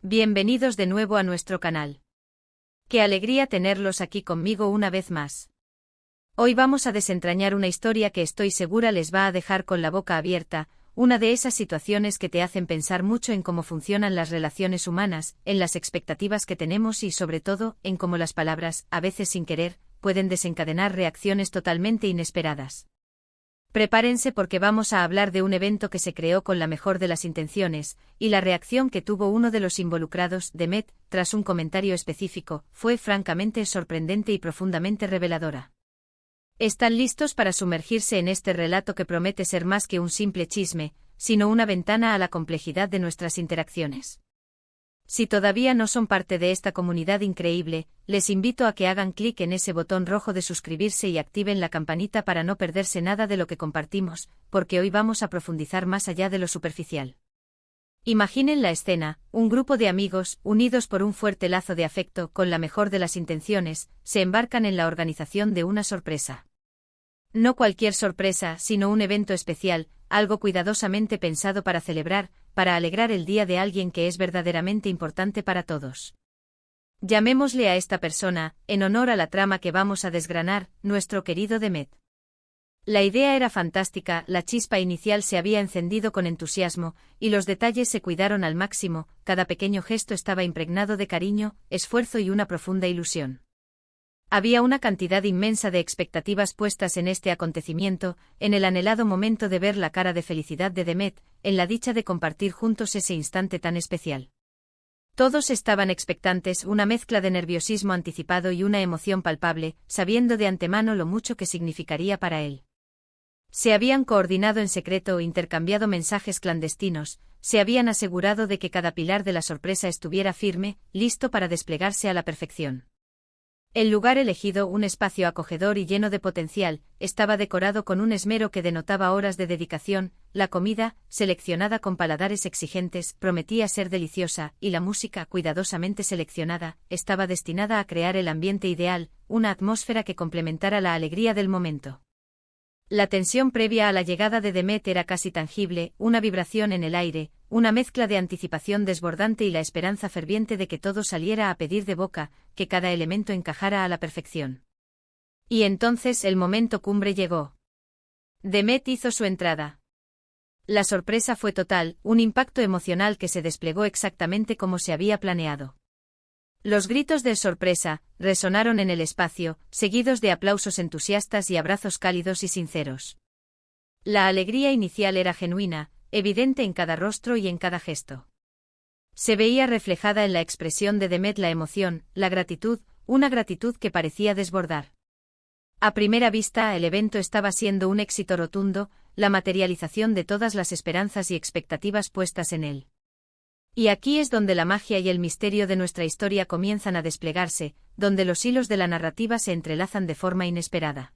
Bienvenidos de nuevo a nuestro canal. Qué alegría tenerlos aquí conmigo una vez más. Hoy vamos a desentrañar una historia que estoy segura les va a dejar con la boca abierta, una de esas situaciones que te hacen pensar mucho en cómo funcionan las relaciones humanas, en las expectativas que tenemos y sobre todo, en cómo las palabras, a veces sin querer, pueden desencadenar reacciones totalmente inesperadas. Prepárense porque vamos a hablar de un evento que se creó con la mejor de las intenciones, y la reacción que tuvo uno de los involucrados, Demet, tras un comentario específico, fue francamente sorprendente y profundamente reveladora. ¿Están listos para sumergirse en este relato que promete ser más que un simple chisme, sino una ventana a la complejidad de nuestras interacciones? Si todavía no son parte de esta comunidad increíble, les invito a que hagan clic en ese botón rojo de suscribirse y activen la campanita para no perderse nada de lo que compartimos, porque hoy vamos a profundizar más allá de lo superficial. Imaginen la escena: un grupo de amigos, unidos por un fuerte lazo de afecto, con la mejor de las intenciones, se embarcan en la organización de una sorpresa. No cualquier sorpresa, sino un evento especial, algo cuidadosamente pensado para celebrar, para alegrar el día de alguien que es verdaderamente importante para todos. Llamémosle a esta persona, en honor a la trama que vamos a desgranar, nuestro querido Demet. La idea era fantástica, la chispa inicial se había encendido con entusiasmo, y los detalles se cuidaron al máximo, cada pequeño gesto estaba impregnado de cariño, esfuerzo y una profunda ilusión. Había una cantidad inmensa de expectativas puestas en este acontecimiento, en el anhelado momento de ver la cara de felicidad de Demet, en la dicha de compartir juntos ese instante tan especial. Todos estaban expectantes, una mezcla de nerviosismo anticipado y una emoción palpable, sabiendo de antemano lo mucho que significaría para él. Se habían coordinado en secreto, intercambiado mensajes clandestinos, se habían asegurado de que cada pilar de la sorpresa estuviera firme, listo para desplegarse a la perfección. El lugar elegido, un espacio acogedor y lleno de potencial, estaba decorado con un esmero que denotaba horas de dedicación, la comida, seleccionada con paladares exigentes, prometía ser deliciosa, y la música, cuidadosamente seleccionada, estaba destinada a crear el ambiente ideal, una atmósfera que complementara la alegría del momento. La tensión previa a la llegada de Demet era casi tangible, una vibración en el aire, una mezcla de anticipación desbordante y la esperanza ferviente de que todo saliera a pedir de boca, que cada elemento encajara a la perfección. Y entonces el momento cumbre llegó. Demet hizo su entrada. La sorpresa fue total, un impacto emocional que se desplegó exactamente como se había planeado. Los gritos de sorpresa resonaron en el espacio, seguidos de aplausos entusiastas y abrazos cálidos y sinceros. La alegría inicial era genuina, evidente en cada rostro y en cada gesto. Se veía reflejada en la expresión de Demet la emoción, la gratitud, una gratitud que parecía desbordar. A primera vista, el evento estaba siendo un éxito rotundo, la materialización de todas las esperanzas y expectativas puestas en él. Y aquí es donde la magia y el misterio de nuestra historia comienzan a desplegarse, donde los hilos de la narrativa se entrelazan de forma inesperada.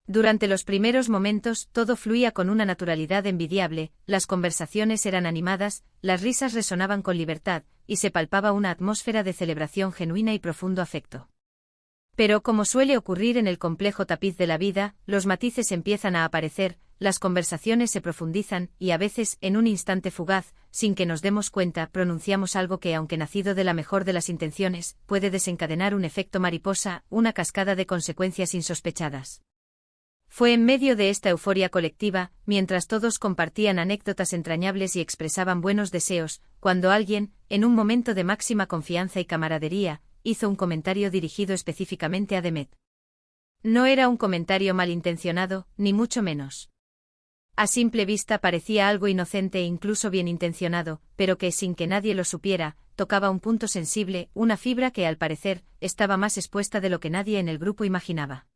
Durante los primeros momentos, todo fluía con una naturalidad envidiable, las conversaciones eran animadas, las risas resonaban con libertad, y se palpaba una atmósfera de celebración genuina y profundo afecto. Pero como suele ocurrir en el complejo tapiz de la vida, los matices empiezan a aparecer, las conversaciones se profundizan, y a veces, en un instante fugaz, sin que nos demos cuenta, pronunciamos algo que, aunque nacido de la mejor de las intenciones, puede desencadenar un efecto mariposa, una cascada de consecuencias insospechadas. Fue en medio de esta euforia colectiva, mientras todos compartían anécdotas entrañables y expresaban buenos deseos, cuando alguien, en un momento de máxima confianza y camaradería, hizo un comentario dirigido específicamente a Demet. No era un comentario malintencionado, ni mucho menos. A simple vista parecía algo inocente e incluso bien intencionado, pero que, sin que nadie lo supiera, tocaba un punto sensible, una fibra que, al parecer, estaba más expuesta de lo que nadie en el grupo imaginaba.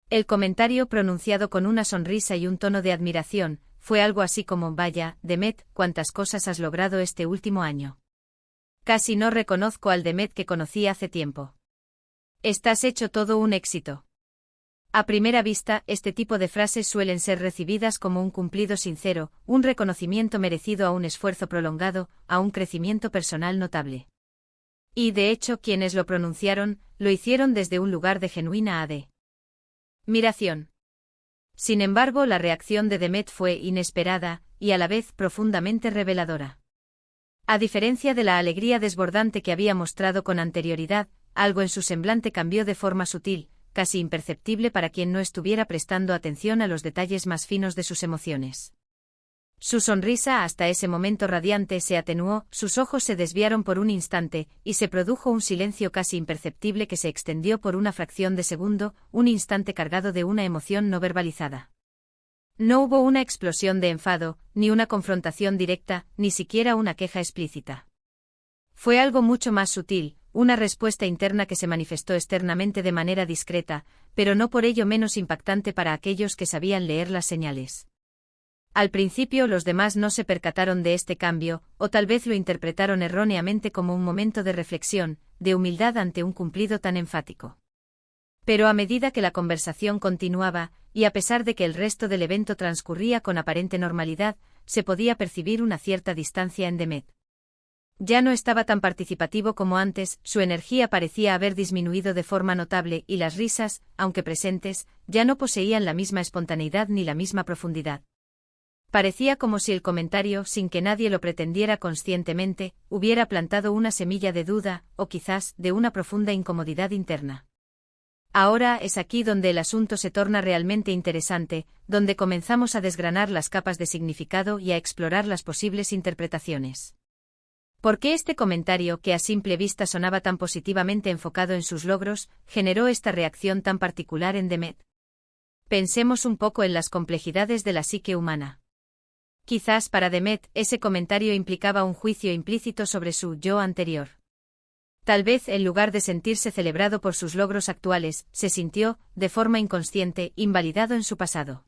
El comentario, pronunciado con una sonrisa y un tono de admiración, fue algo así como: «Vaya, Demet, cuántas cosas has logrado este último año. Casi no reconozco al Demet que conocí hace tiempo. Estás hecho todo un éxito». A primera vista, este tipo de frases suelen ser recibidas como un cumplido sincero, un reconocimiento merecido a un esfuerzo prolongado, a un crecimiento personal notable. Y de hecho, quienes lo pronunciaron, lo hicieron desde un lugar de genuina admiración. Sin embargo, la reacción de Demet fue inesperada, y a la vez profundamente reveladora. A diferencia de la alegría desbordante que había mostrado con anterioridad, algo en su semblante cambió de forma sutil, casi imperceptible para quien no estuviera prestando atención a los detalles más finos de sus emociones. Su sonrisa, hasta ese momento radiante, se atenuó, sus ojos se desviaron por un instante, y se produjo un silencio casi imperceptible que se extendió por una fracción de segundo, un instante cargado de una emoción no verbalizada. No hubo una explosión de enfado, ni una confrontación directa, ni siquiera una queja explícita. Fue algo mucho más sutil, una respuesta interna que se manifestó externamente de manera discreta, pero no por ello menos impactante para aquellos que sabían leer las señales. Al principio los demás no se percataron de este cambio, o tal vez lo interpretaron erróneamente como un momento de reflexión, de humildad ante un cumplido tan enfático. Pero a medida que la conversación continuaba, y a pesar de que el resto del evento transcurría con aparente normalidad, se podía percibir una cierta distancia en Demet. Ya no estaba tan participativo como antes, su energía parecía haber disminuido de forma notable y las risas, aunque presentes, ya no poseían la misma espontaneidad ni la misma profundidad. Parecía como si el comentario, sin que nadie lo pretendiera conscientemente, hubiera plantado una semilla de duda, o quizás, de una profunda incomodidad interna. Ahora es aquí donde el asunto se torna realmente interesante, donde comenzamos a desgranar las capas de significado y a explorar las posibles interpretaciones. ¿Por qué este comentario, que a simple vista sonaba tan positivamente enfocado en sus logros, generó esta reacción tan particular en Demet? Pensemos un poco en las complejidades de la psique humana. Quizás para Demet ese comentario implicaba un juicio implícito sobre su yo anterior. Tal vez, en lugar de sentirse celebrado por sus logros actuales, se sintió, de forma inconsciente, invalidado en su pasado.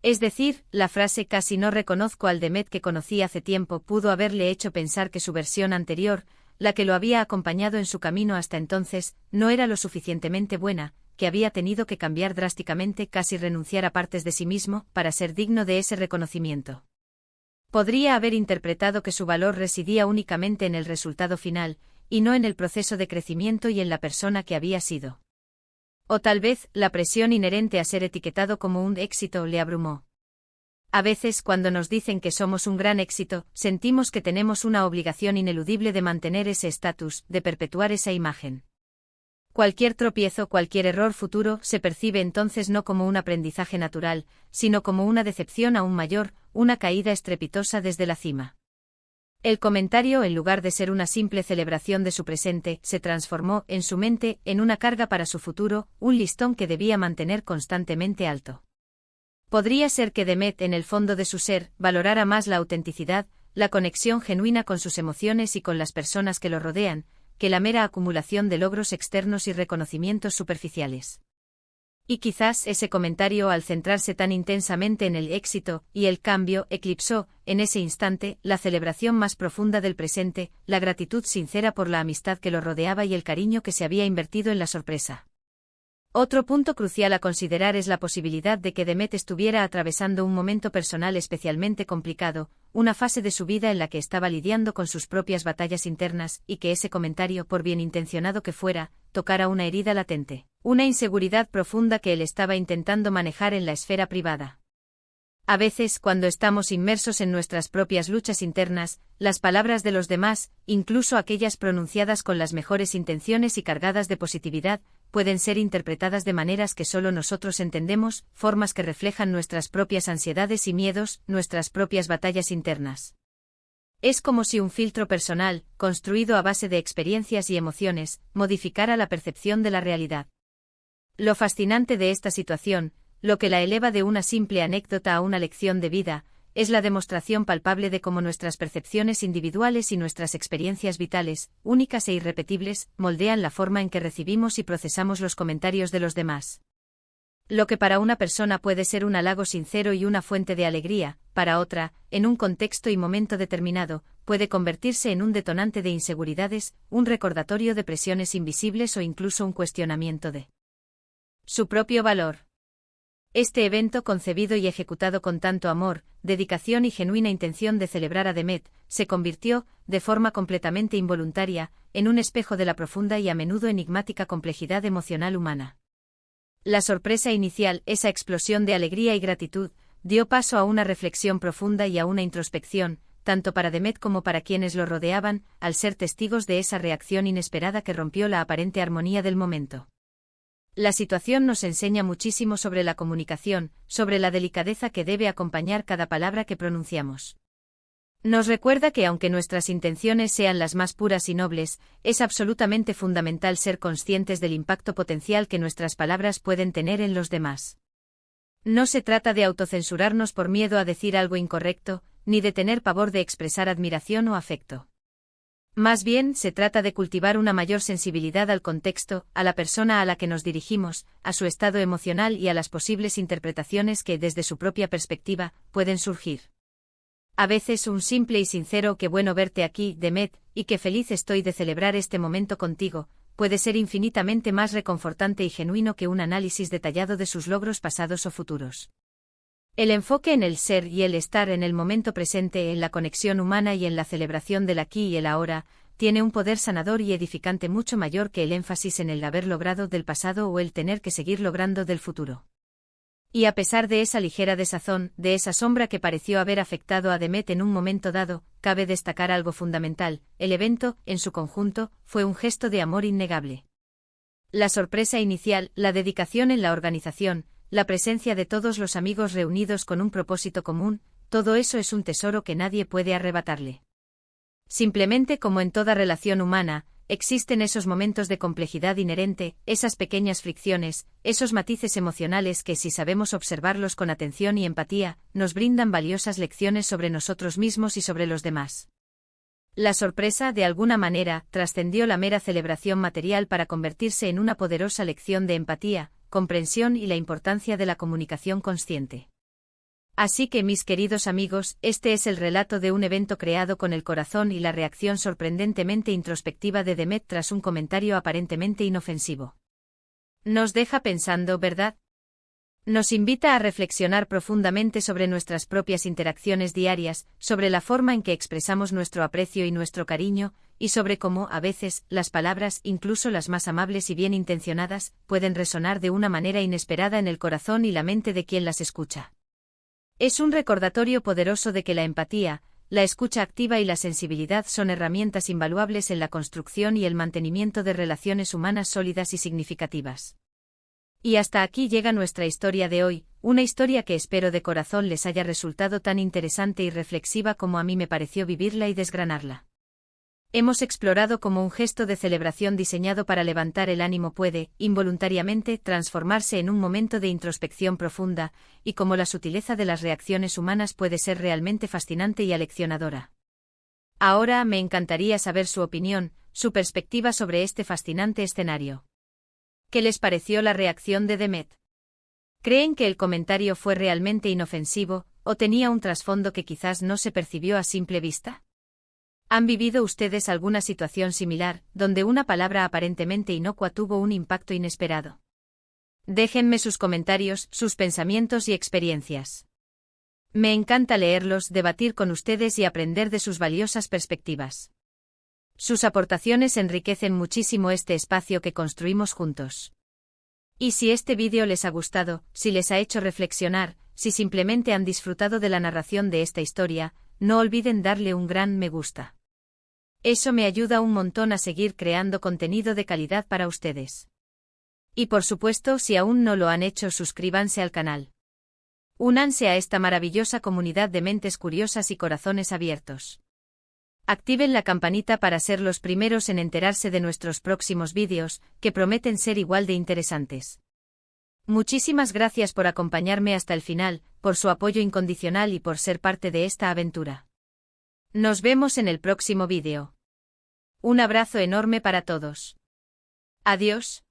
Es decir, la frase «casi no reconozco al Demet que conocí hace tiempo» pudo haberle hecho pensar que su versión anterior, la que lo había acompañado en su camino hasta entonces, no era lo suficientemente buena, que había tenido que cambiar drásticamente, casi renunciar a partes de sí mismo, para ser digno de ese reconocimiento. Podría haber interpretado que su valor residía únicamente en el resultado final, y no en el proceso de crecimiento y en la persona que había sido. O tal vez, la presión inherente a ser etiquetado como un éxito le abrumó. A veces, cuando nos dicen que somos un gran éxito, sentimos que tenemos una obligación ineludible de mantener ese estatus, de perpetuar esa imagen. Cualquier tropiezo, cualquier error futuro, se percibe entonces no como un aprendizaje natural, sino como una decepción aún mayor, una caída estrepitosa desde la cima. El comentario, en lugar de ser una simple celebración de su presente, se transformó, en su mente, en una carga para su futuro, un listón que debía mantener constantemente alto. Podría ser que Demet, en el fondo de su ser, valorara más la autenticidad, la conexión genuina con sus emociones y con las personas que lo rodean, que la mera acumulación de logros externos y reconocimientos superficiales. Y quizás ese comentario, al centrarse tan intensamente en el éxito y el cambio, eclipsó, en ese instante, la celebración más profunda del presente, la gratitud sincera por la amistad que lo rodeaba y el cariño que se había invertido en la sorpresa. Otro punto crucial a considerar es la posibilidad de que Demet estuviera atravesando un momento personal especialmente complicado, una fase de su vida en la que estaba lidiando con sus propias batallas internas, y que ese comentario, por bien intencionado que fuera, tocara una herida latente, una inseguridad profunda que él estaba intentando manejar en la esfera privada. A veces, cuando estamos inmersos en nuestras propias luchas internas, las palabras de los demás, incluso aquellas pronunciadas con las mejores intenciones y cargadas de positividad, pueden ser interpretadas de maneras que solo nosotros entendemos, formas que reflejan nuestras propias ansiedades y miedos, nuestras propias batallas internas. Es como si un filtro personal, construido a base de experiencias y emociones, modificara la percepción de la realidad. Lo fascinante de esta situación, lo que la eleva de una simple anécdota a una lección de vida, es la demostración palpable de cómo nuestras percepciones individuales y nuestras experiencias vitales, únicas e irrepetibles, moldean la forma en que recibimos y procesamos los comentarios de los demás. Lo que para una persona puede ser un halago sincero y una fuente de alegría, para otra, en un contexto y momento determinado, puede convertirse en un detonante de inseguridades, un recordatorio de presiones invisibles o incluso un cuestionamiento de su propio valor. Este evento, concebido y ejecutado con tanto amor, dedicación y genuina intención de celebrar a Demet, se convirtió, de forma completamente involuntaria, en un espejo de la profunda y a menudo enigmática complejidad emocional humana. La sorpresa inicial, esa explosión de alegría y gratitud, dio paso a una reflexión profunda y a una introspección, tanto para Demet como para quienes lo rodeaban, al ser testigos de esa reacción inesperada que rompió la aparente armonía del momento. La situación nos enseña muchísimo sobre la comunicación, sobre la delicadeza que debe acompañar cada palabra que pronunciamos. Nos recuerda que aunque nuestras intenciones sean las más puras y nobles, es absolutamente fundamental ser conscientes del impacto potencial que nuestras palabras pueden tener en los demás. No se trata de autocensurarnos por miedo a decir algo incorrecto, ni de tener pavor de expresar admiración o afecto. Más bien, se trata de cultivar una mayor sensibilidad al contexto, a la persona a la que nos dirigimos, a su estado emocional y a las posibles interpretaciones que, desde su propia perspectiva, pueden surgir. A veces un simple y sincero "qué bueno verte aquí, Demet, y qué feliz estoy de celebrar este momento contigo", puede ser infinitamente más reconfortante y genuino que un análisis detallado de sus logros pasados o futuros. El enfoque en el ser y el estar en el momento presente, en la conexión humana y en la celebración del aquí y el ahora, tiene un poder sanador y edificante mucho mayor que el énfasis en el haber logrado del pasado o el tener que seguir logrando del futuro. Y a pesar de esa ligera desazón, de esa sombra que pareció haber afectado a Demet en un momento dado, cabe destacar algo fundamental: el evento, en su conjunto, fue un gesto de amor innegable. La sorpresa inicial, la dedicación en la organización, la presencia de todos los amigos reunidos con un propósito común, todo eso es un tesoro que nadie puede arrebatarle. Simplemente, como en toda relación humana, existen esos momentos de complejidad inherente, esas pequeñas fricciones, esos matices emocionales que, si sabemos observarlos con atención y empatía, nos brindan valiosas lecciones sobre nosotros mismos y sobre los demás. La sorpresa, de alguna manera, trascendió la mera celebración material para convertirse en una poderosa lección de empatía, comprensión y la importancia de la comunicación consciente. Así que, mis queridos amigos, este es el relato de un evento creado con el corazón y la reacción sorprendentemente introspectiva de Demet tras un comentario aparentemente inofensivo. Nos deja pensando, ¿verdad? Nos invita a reflexionar profundamente sobre nuestras propias interacciones diarias, sobre la forma en que expresamos nuestro aprecio y nuestro cariño, y sobre cómo, a veces, las palabras, incluso las más amables y bien intencionadas, pueden resonar de una manera inesperada en el corazón y la mente de quien las escucha. Es un recordatorio poderoso de que la empatía, la escucha activa y la sensibilidad son herramientas invaluables en la construcción y el mantenimiento de relaciones humanas sólidas y significativas. Y hasta aquí llega nuestra historia de hoy, una historia que espero de corazón les haya resultado tan interesante y reflexiva como a mí me pareció vivirla y desgranarla. Hemos explorado cómo un gesto de celebración diseñado para levantar el ánimo puede, involuntariamente, transformarse en un momento de introspección profunda, y cómo la sutileza de las reacciones humanas puede ser realmente fascinante y aleccionadora. Ahora me encantaría saber su opinión, su perspectiva sobre este fascinante escenario. ¿Qué les pareció la reacción de Demet? ¿Creen que el comentario fue realmente inofensivo, o tenía un trasfondo que quizás no se percibió a simple vista? ¿Han vivido ustedes alguna situación similar, donde una palabra aparentemente inocua tuvo un impacto inesperado? Déjenme sus comentarios, sus pensamientos y experiencias. Me encanta leerlos, debatir con ustedes y aprender de sus valiosas perspectivas. Sus aportaciones enriquecen muchísimo este espacio que construimos juntos. Y si este vídeo les ha gustado, si les ha hecho reflexionar, si simplemente han disfrutado de la narración de esta historia, no olviden darle un gran me gusta. Eso me ayuda un montón a seguir creando contenido de calidad para ustedes. Y por supuesto, si aún no lo han hecho, suscríbanse al canal. Únanse a esta maravillosa comunidad de mentes curiosas y corazones abiertos. Activen la campanita para ser los primeros en enterarse de nuestros próximos vídeos, que prometen ser igual de interesantes. Muchísimas gracias por acompañarme hasta el final, por su apoyo incondicional y por ser parte de esta aventura. Nos vemos en el próximo vídeo. Un abrazo enorme para todos. Adiós.